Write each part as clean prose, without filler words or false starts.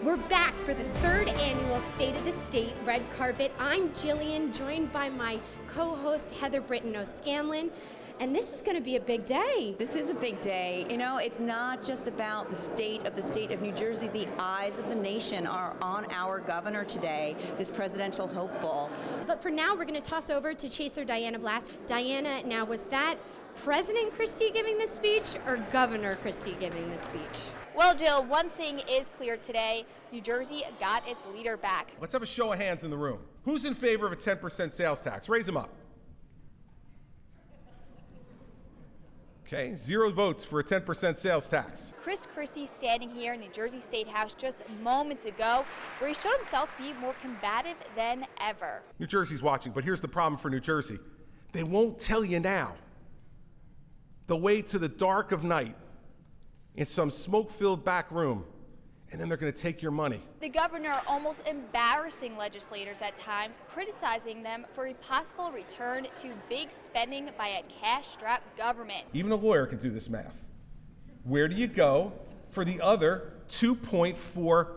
We're back for the third annual State of the State Red Carpet. I'm Jillian, joined by my co-host Heather Britton O'Scanlan. And this is going to be a big day. This is a big day. You know, it's not just about the state of New Jersey. The eyes of the nation are on our governor today, this presidential hopeful. But for now, we're going to toss over to Chaser Diana Blass. Diana, now was that President Christie giving this speech or Governor Christie giving this speech? Well, Jill, one thing is clear today. New Jersey got its leader back. Let's have a show of hands in the room. Who's in favor of a 10% sales tax? Raise them up. Okay, 0 votes for a 10% sales tax. Chris Christie standing here in the Jersey State House just moments ago, where he showed himself to be more combative than ever. New Jersey's watching, but here's the problem for New Jersey. They won't tell you now. They'll wait to the dark of night in some smoke-filled back room, and then they're going to take your money. The governor almost embarrassing legislators at times, criticizing them for a possible return to big spending by a cash-strapped government. Even a lawyer can do this math. Where do you go for the other $2.4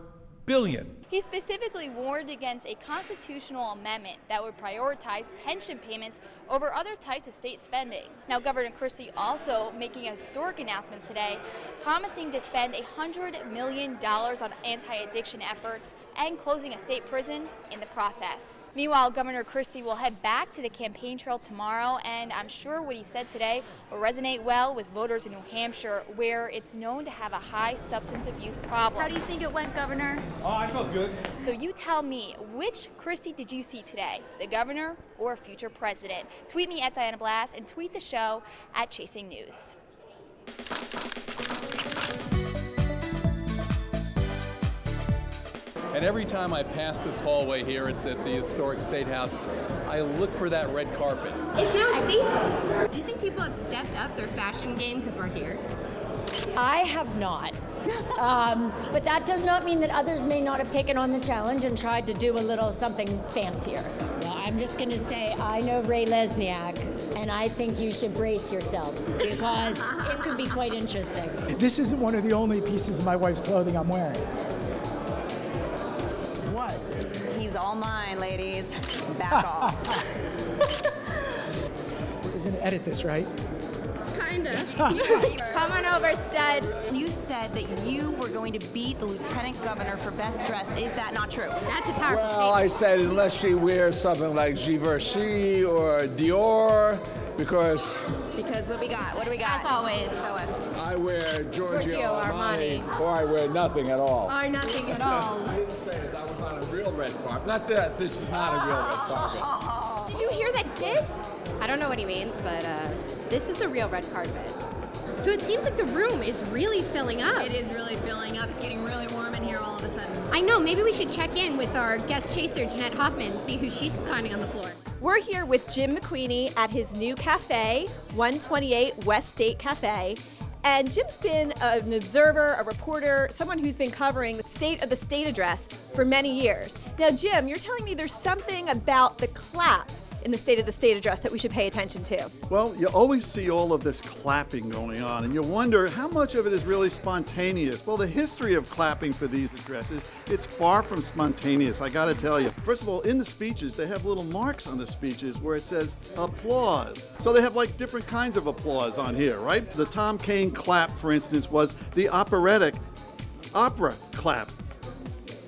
billion? He specifically warned against a constitutional amendment that would prioritize pension payments over other types of state spending. Now, Governor Christie also making a historic announcement today, promising to spend $100 million on anti-addiction efforts and closing a state prison in the process. Meanwhile, Governor Christie will head back to the campaign trail tomorrow, and I'm sure what he said today will resonate well with voters in New Hampshire, where it's known to have a high substance abuse problem. How do you think it went, Governor? Oh, I felt good. So you tell me, which Christie did you see today? The governor or a future president? Tweet me at Diana Blass and tweet the show at Chasing News. And every time I pass this hallway here at the historic State House, I look for that red carpet. It's now a staple. Do you think people have stepped up their fashion game because we're here? I have not. But that does not mean that others may not have taken on the challenge and tried to do a little something fancier. Well, I'm just going to say I know Ray Lesniak, and I think you should brace yourself because it could be quite interesting. This isn't one of the only pieces of my wife's clothing I'm wearing. What? He's all mine, ladies. Back off. We're going to edit this, right? Kinda. Come on over, stud. You said that you were going to beat the lieutenant governor for best dressed. Is that not true? That's a powerful Well, statement. I said unless she wears something like Givenchy or Dior, because What we got? What do we got? As always. Show us. I wear Giorgio Armani. Armani, or I wear nothing at all. Or nothing at all. I didn't say this, I was on a real red carpet. Not that this is not a real red carpet. Did you hear that diss? I don't know what he means, but this is a real red carpet. So it seems like the room is really filling up. It is really filling up. It's getting really warm in here all of a sudden. I know, maybe we should check in with our guest chaser, Jeanette Hoffman, and see who she's finding on the floor. We're here with Jim McQueenie at his new cafe, 128 West State Cafe. And Jim's been an observer, a reporter, someone who's been covering the State of the State address for many years. Now, Jim, you're telling me there's something about the clap in the State of the State address that we should pay attention to. Well, you always see all of this clapping going on, and you wonder how much of it is really spontaneous. Well, the history of clapping for these addresses, it's far from spontaneous, I gotta tell you. First of all, in the speeches, they have little marks on the speeches where it says applause. So they have like different kinds of applause on here, right? The Tom Kane clap, for instance, was the operatic opera clap.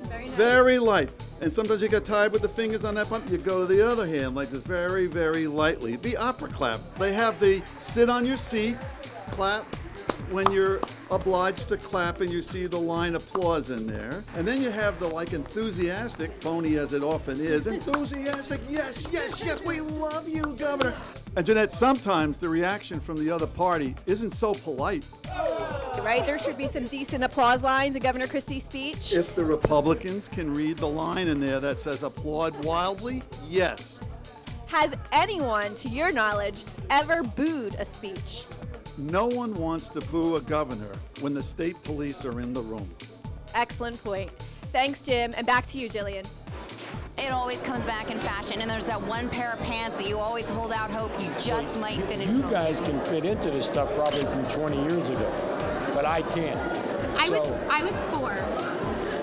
Very nice. Very light. And sometimes you get tired with the fingers on that button, you go to the other hand like this, very, very lightly. The opera clap. They have the sit on your seat, clap when you're obliged to clap and you see the line applause in there. And then you have the like enthusiastic, phony as it often is, enthusiastic, yes, yes, yes, we love you, Governor. And Jeanette, sometimes the reaction from the other party isn't so polite. Right? There should be some decent applause lines in Governor Christie's speech. If the Republicans can read the line in there that says applaud wildly, yes. Has anyone, to your knowledge, ever booed a speech? No one wants to boo a governor when the state police are in the room. Excellent point. Thanks, Jim. And back to you, Jillian. It always comes back in fashion, and there's that one pair of pants that you always hold out hope you just might fit into. You guys can fit into this stuff probably from 20 years ago, but I can't. I was 4.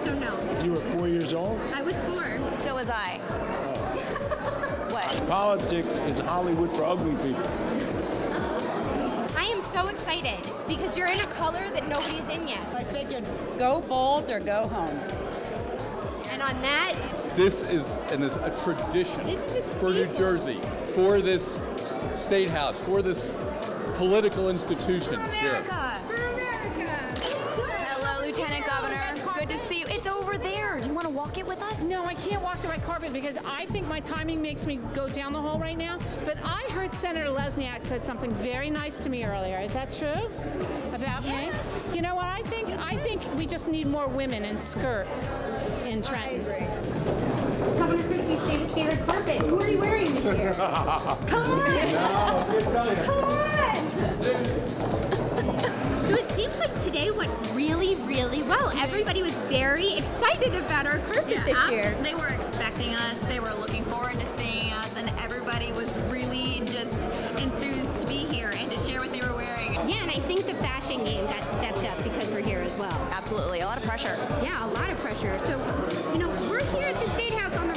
so no. You were 4 years old? I was 4. So was I. What? Politics is Hollywood for ugly people. I am so excited because you're in a color that nobody's in yet. I figured go bold or go home. And on that, This is a tradition for New Jersey, for this state house, for this political institution here. for America. Hello, Lieutenant Governor. Good to see you. It's over there. Do you want to walk it with us? No, I can't walk the red carpet because I think my timing makes me go down the hall right now. But I heard Senator Lesniak said something very nice to me earlier. Is that true? About me? You know what? I think we just need more women in skirts in Trenton. I agree. Governor Christie, state red carpet. Who are you wearing this year? Come on! Come on! So it seems like today went really, really well. Everybody was very excited about our carpet this year. They were expecting us. They were looking forward to seeing us, and everybody was really just enthused to be here and to share what they were wearing. Yeah, and I think the fashion game got stepped up because we're here as well. Absolutely. A lot of pressure. Yeah, a lot of pressure. So, we're here at the State House on the